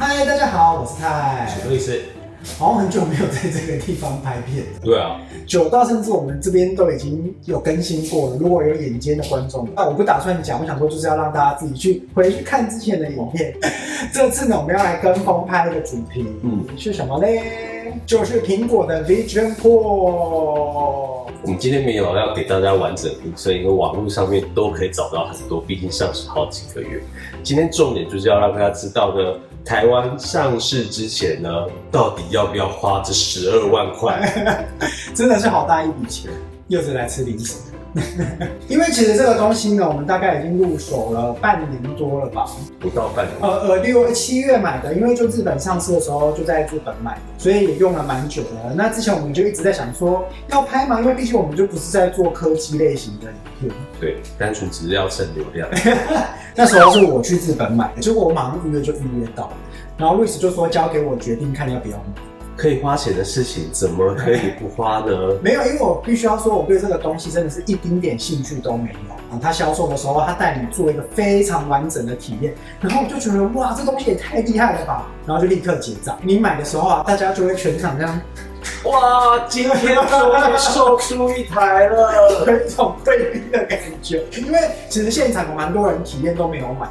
嗨，大家好，我是泰。什么意思？好像很久没有在这个地方拍片了。对啊，久到甚至我们这边都已经有更新过了。如果有眼尖的观众，那我不打算讲，我想说就是要让大家自己回去看之前的影片。这次呢，我们要来跟风拍一个主题，是什么嘞？就是苹果的 Vision Pro。我们今天没有要给大家完整评测，因为网络上面都可以找到很多，毕竟上市好几个月。今天重点就是要让大家知道呢，台湾上市之前呢，到底要不要花这12万块？真的是好大一笔钱，又是来吃零食。因为其实这个东西呢，我们大概已经入手了半年多了吧，不到半年。6、7月买的，因为就日本上市的时候就在日本买的，所以也用了蛮久的。那之前我们就一直在想说要拍嘛，因为毕竟我们就不是在做科技类型的影片，对，单纯只是要蹭流量。那时候是我去日本买的，结果我马上预约就预约到了，然后 Luis 就说交给我决定看要不要买。可以花钱的事情，怎么可以不花呢？没有，因为我必须要说，我对这个东西真的是一丁点兴趣都没有。他销售的时候，他带你做一个非常完整的体验，然后我就觉得哇，这东西也太厉害了吧，然后就立刻结账。你买的时候啊，大家就会全场这样，哇，今天终于售出一台了，有一种对比的感觉。因为其实现场有蛮多人体验都没有买。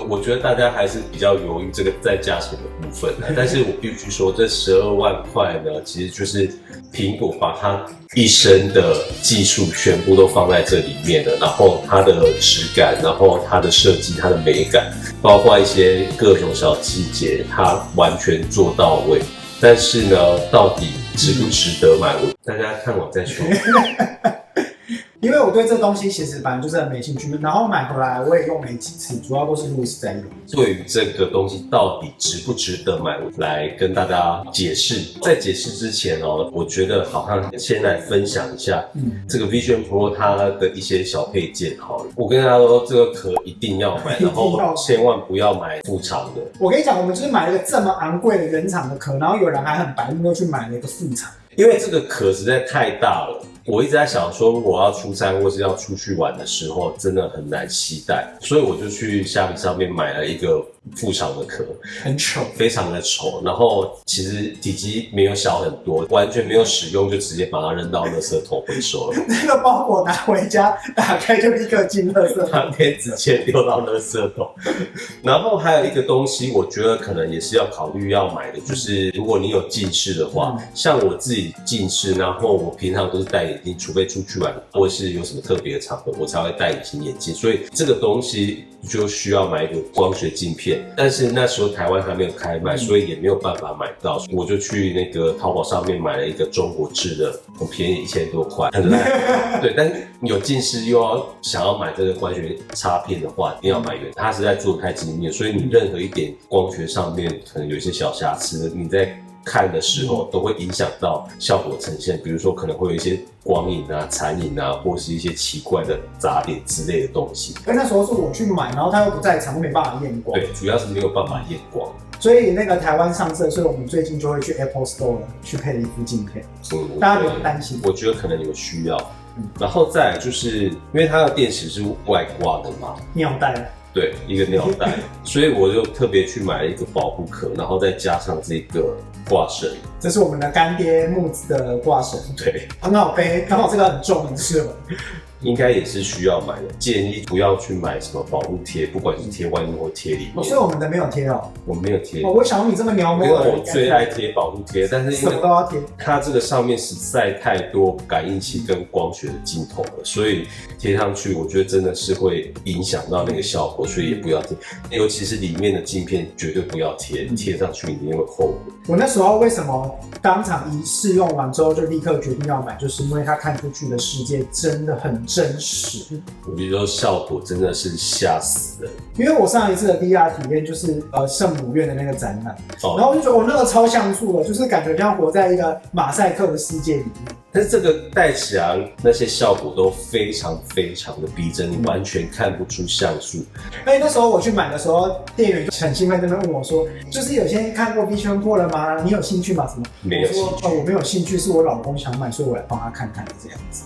我觉得大家还是比较犹豫这个再加钱的部分，但是我必须说，这12万块呢，其实就是苹果把它一生的技术全部都放在这里面了，然后它的质感，然后它的设计，它的美感，包括一些各种小细节，它完全做到位。但是呢，到底值不值得买？大家看我再说。因为我对这东西其实本来就是很没兴趣，然后买回来我也用没几次，主要都是Luis在用。对于这个东西到底值不值得买，来跟大家解释。在解释之前哦，我觉得好像先来分享一下，这个 Vision Pro 它的一些小配件好了。我跟大家说，这个壳一定要买，然后千万不要买副厂的。我跟你讲，我们就是买了一个这么昂贵的原厂的壳，然后有人还很白目，又去买了一个副厂，因为这个壳实在太大了。我一直在想说，如果要出差或是要出去玩的时候，真的很难携带，所以我就去虾皮上面买了一个副厂的壳，很丑，非常的丑，然后其实体积没有小很多，完全没有使用就直接把它扔到垃圾桶回收了。那个包裹拿回家，打开就立刻进垃圾桶，当天直接丢到垃圾桶。然后还有一个东西，我觉得可能也是要考虑要买的，就是如果你有近视的话，像我自己近视，然后我平常都是戴眼镜，除非出去玩或是有什么特别的场合，我才会戴隐形眼镜，所以这个东西就需要买一个光学镜片。但是那时候台湾还没有开卖，所以也没有办法买到，我就去那个淘宝上面买了一个中国制的，很便宜，1000多块。对，但是有近视又要想要买这个光学插片的话，一定要买原，它实在做得太精密，所以你任何一点光学上面可能有一些小瑕疵，你在看的时候都会影响到效果呈现，比如说可能会有一些光影啊、残影啊，或是一些奇怪的杂点之类的东西。因为那时候是我去买，然后他又不在场，没办法验光。对，主要是没有办法验光。所以那个台湾上市，所以我们最近就会去 Apple Store 去配一副镜片，大家不用担心。我觉得可能有需要。然后再来就是因为它的电池是外挂的嘛，尿袋。对，一个尿袋，所以我就特别去买了一个保护壳，然后再加上这个挂绳。这是我们的干爹木子的挂绳，对，很好背，刚好这个很重，很适合。应该也是需要买的，建议不要去买什么保护贴，不管是贴外面或贴里面。所以我们的没有贴哦，我没有贴。我想你这么描摹，我最爱贴保护贴，但是因为什么都要贴，它这个上面实在太多感应器跟光学的镜头了，所以贴上去我觉得真的是会影响到那个效果，所以也不要贴，尤其是里面的镜片绝对不要贴，贴上去你一定会后悔。我那时候为什么当场一试用完之后就立刻决定要买，就是因为它看出去的世界真的很真实。我觉得说效果真的是吓死人。因为我上一次的 VR 体验就是圣母院的那个展览，然后我就觉得我那个超像素的，就是感觉像活在一个马赛克的世界里面。但是这个戴起来那些效果都非常非常的逼真，你完全看不出像素。而且那时候我去买的时候，店员就很兴奋在那问我说：“就是有些人看过 Vision Pro 了吗？你有兴趣吗？”什么？没有兴趣。我说：“我没有兴趣，是我老公想买，所以我来帮他看看这样子。”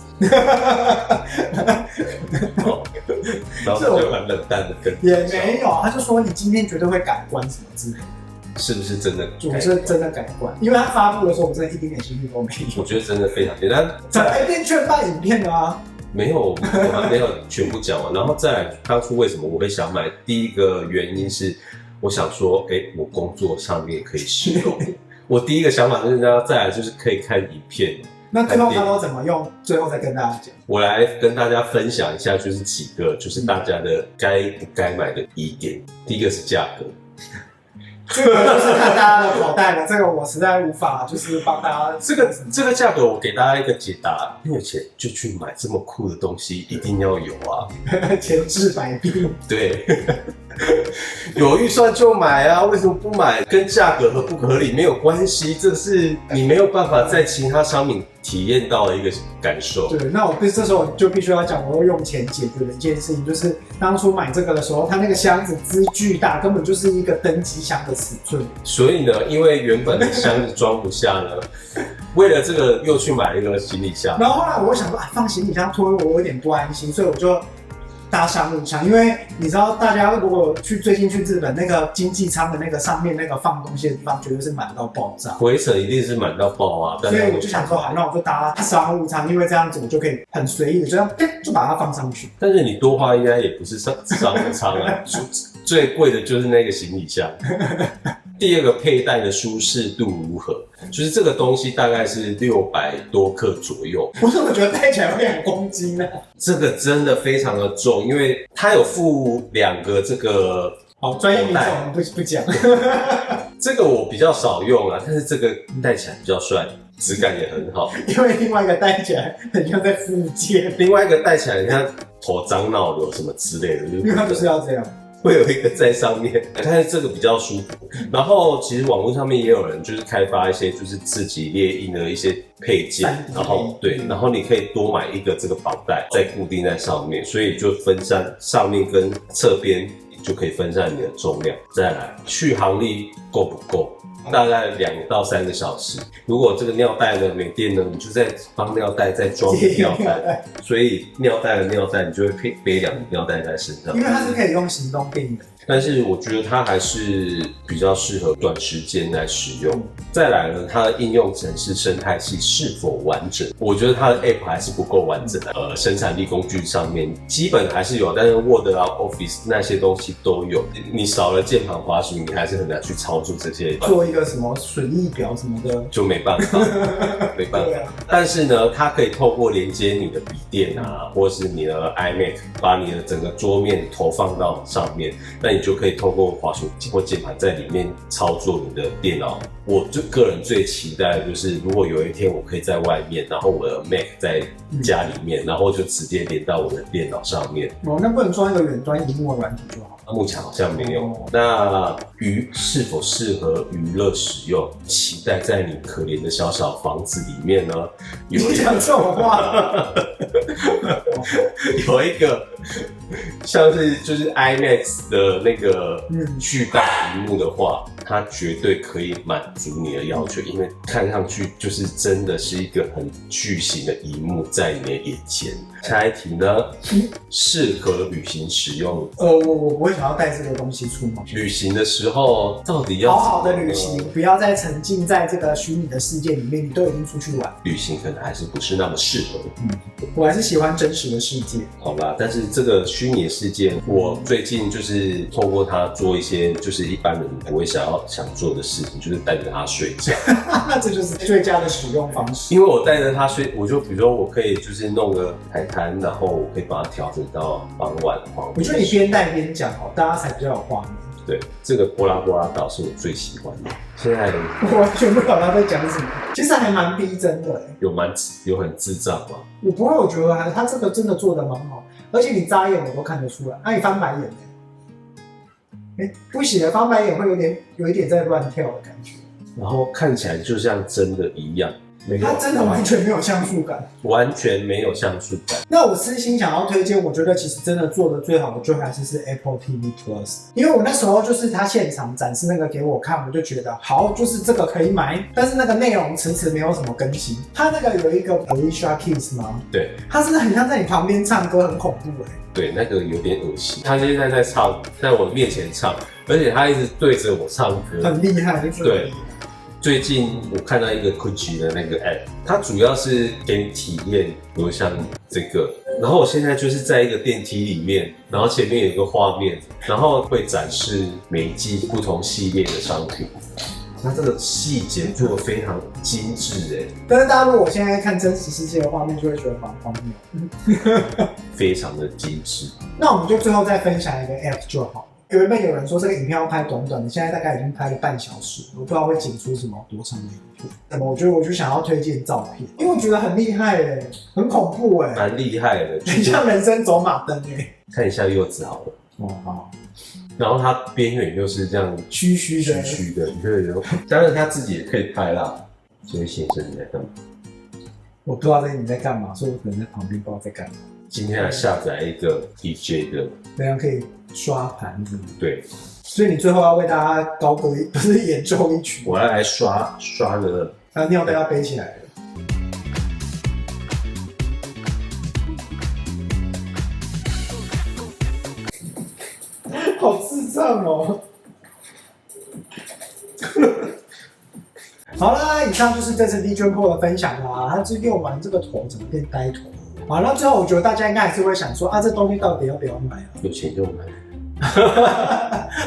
然后他就很冷淡的跟也没有，他就说你今天绝对会改观什么之类的。是不是真的改观？我是真的改观，因为它发布的时候，我真的一点点兴趣都没有。我觉得真的非常简单。怎么变劝败影片了啊？没有，我还没有全部讲完。然后再来，当初为什么我会想买？第一个原因是，我想说，我工作上面可以使用。我第一个想法就是这样，再来就是可以看影片。那最后它都怎么用？最后再跟大家讲。我来跟大家分享一下，就是几个就是大家的该不该买的疑点。第一个是价格。这个就是看大家的口袋了，这个我实在无法就是帮大家。这个价格我给大家一个解答，你有钱就去买这么酷的东西，一定要有啊，钱治百病。对，有预算就买啊，为什么不买？跟价格合不合理没有关系，这是你没有办法在其他商品体验到的一个感受。对，那我这时候就必须要讲，我用钱解决的一件事情，就是当初买这个的时候，它那个箱子之巨大，根本就是一个登机箱的尺寸。所以呢，因为原本的箱子装不下呢，为了这个又去买了一个行李箱。然后后来我想说，放行李箱托我有点不安心，所以我就搭商务舱，因为你知道，大家如果最近去日本那个经济舱的那个上面那个放东西的地方，绝对是满到爆炸。回程一定是满到爆啊！所以我就想说，好，那我就搭商务舱，因为这样子我就可以很随意的这样就把它放上去。但是你多花应该也不是商务舱啊，最贵的就是那个行李箱。第二个佩戴的舒适度如何？就是这个东西大概是600多克左右。我怎么觉得戴起来会2公斤呢？这个真的非常的重，因为它有附2个这个。好，专业名词我们不讲。这个我比较少用啊，但是这个戴起来比较帅，质感也很好。因为另外一个戴起来很像在复健，另外一个戴起来很像头脏脑瘤什么之类的，因为它就是要这样。会有一个在上面，但是这个比较舒服。然后其实网络上面也有人就是开发一些就是自己列印的一些配件，然后对，然后你可以多买一个这个绑带，再固定在上面，所以就分散上面跟侧边就可以分散你的重量。再来，续航力够不够？大概2到3个小时。如果这个尿袋呢没电呢，你就再帮尿袋再装个尿袋，所以尿袋的尿袋你就会背2个尿袋在身上，因为它是可以用行动电的。但是我觉得它还是比较适合短时间来使用。再来呢，它的应用程式生态系是否完整？我觉得它的 App 还是不够完整的。生产力工具上面基本还是有，但是 Word 啊、Office 那些东西都有。你少了键盘滑鼠，你还是很难去操作这些。做一个什么损益表什么的，就没办法，没办法。但是呢，它可以透过连接你的笔电啊，或是你的 iMac， 把你的整个桌面投放到上面，那你就可以透过滑鼠或键盘在里面操作你的电脑。我就个人最期待的就是，如果有一天我可以在外面，然后我的 Mac 在家里面，然后就直接连到我的电脑上面。哦，那不能装一个远端萤幕的软体就好？目前好像没有。那鱼是否适合娱乐使用？期待在你可怜的小小房子里面呢，你讲这种话，有一个像是就是 IMAX 的那个巨大荧幕的话，它绝对可以满足你的要求，因为看上去就是真的是一个很巨型的荧幕在你的眼前。下一题呢，适合旅行使用。我不会想要带这个东西出门。旅行的时候到底要好好的旅行，不要再沉浸在这个虚拟的世界里面，你都已经出去玩。旅行可能还是不是那么适合。我还是喜欢真实的世界。好吧，但是这个虚拟的世界，我最近就是透过它做一些就是一般人不会想做的事情，就是带着它睡觉。那这就是最佳的使用方式。因为我带着它睡，我就比如说我可以就是弄个海滩，然后我可以把它调整到傍晚黄昏。我觉得你边带边讲哦，大家才比较有画面。对，这个波拉波拉岛是我最喜欢的。现在我完全不知道他在讲什么，其实还蛮逼真的。有很智障吗？我不会，我觉得他这个真的做的蛮好，而且你眨眼我都看得出来。那你翻白眼呢？不行，翻白眼会有一点在乱跳的感觉。然后看起来就像真的一样。它真的完全没有像素感，完全没有像素感。那我私心想要推荐，我觉得其实真的做的最好的就还是 Apple TV Plus， 因为我那时候就是他现场展示那个给我看，我就觉得好，就是这个可以买，但是那个内容迟迟没有什么更新。它那个有一个 Alicia Keys 吗？对，它是很像在你旁边唱歌，很恐怖哎。对，那个有点恶心。他现在在唱，在我面前唱，而且他一直对着我唱歌，很厉害，就是对。最近我看到一个 Gucci 的那个 app， 它主要是给你体验，比如像这个。然后我现在就是在一个电梯里面，然后前面有一个画面，然后会展示每一季不同系列的商品。它这个细节做得非常精致哎。但是大家如果现在看真实世界的画面，就会觉得蛮荒谬，非常的精致。那我们就最后再分享一个 app 就好。原本有人说这个影片要拍短短的，现在大概已经拍了半小时，我不知道会剪出什么多长的影片。那么我就想要推荐照片，因为我觉得很厉害哎，很恐怖哎，蛮厉害的，很像人生走马灯哎。看一下柚子好了，哦好。然后它边缘又是这样虚虚的，你觉得？当然他自己也可以拍啦。这位先生你在干嘛？我不知道你在干嘛，所以我可能在旁边不知道在干嘛。今天来下载一个 DJ 的，那样可以刷盘子。对，所以你最后要为大家高歌不是演奏一曲，我要来刷的。那尿袋要背起来了。好智障哦！好啦，以上就是这次 DJ Pro 的分享啦。他是用完这个头怎么变呆头？好，那最后我觉得大家应该还是会想说啊，这东西到底要不要买啊？有钱就买。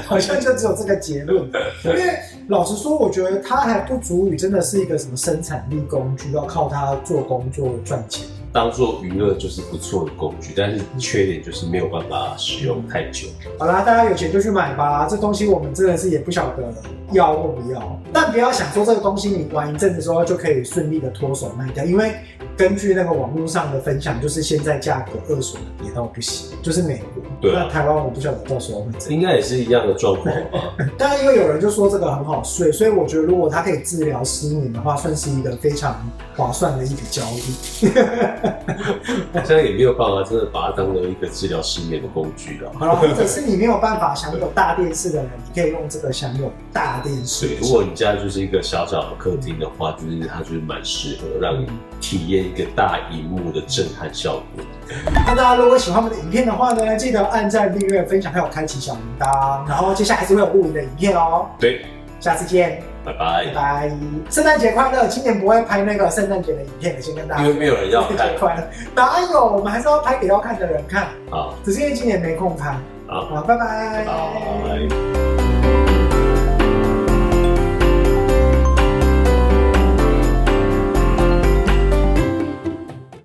好像就只有这个结论，因为老实说，我觉得它还不足以真的是一个什么生产力工具，要靠它做工作赚钱。当做娱乐就是不错的工具，但是缺点就是没有办法使用太久。好啦，大家有钱就去买吧，这东西我们真的是也不晓得要或不要，但不要想说这个东西你玩一阵子之后就可以顺利的脱手卖掉，因为根据那个网络上的分享，就是现在价格二手的跌到不行，就是美国。对啊，那台湾我不晓得到时候会怎样，应该也是一样的状况吧。当然，因为有人就说这个很好睡，所以我觉得如果它可以治疗失眠的话，算是一个非常划算的一笔交易。好像也没有办法真的把它当成一个治疗失眠的工具了。好了，或者是你没有办法享有大电视的人，你可以用这个享有大电视。对，如果你家就是一个小小的客厅的话，就是它就是蛮适合让你体验一个大荧幕的震撼效果。那大家如果喜欢我们的影片的话呢，记得按赞、订阅、分享，还有开启小铃铛。然后接下来还是会有录影的影片哦。对，下次见，拜拜，拜拜，圣诞节快乐！今年不会拍那个圣诞节的影片，先跟大家因为没有人要看。圣诞节快乐，哪有？我们还是要拍给要看的人看。好，只是因为今年没空拍。好，拜拜，拜拜。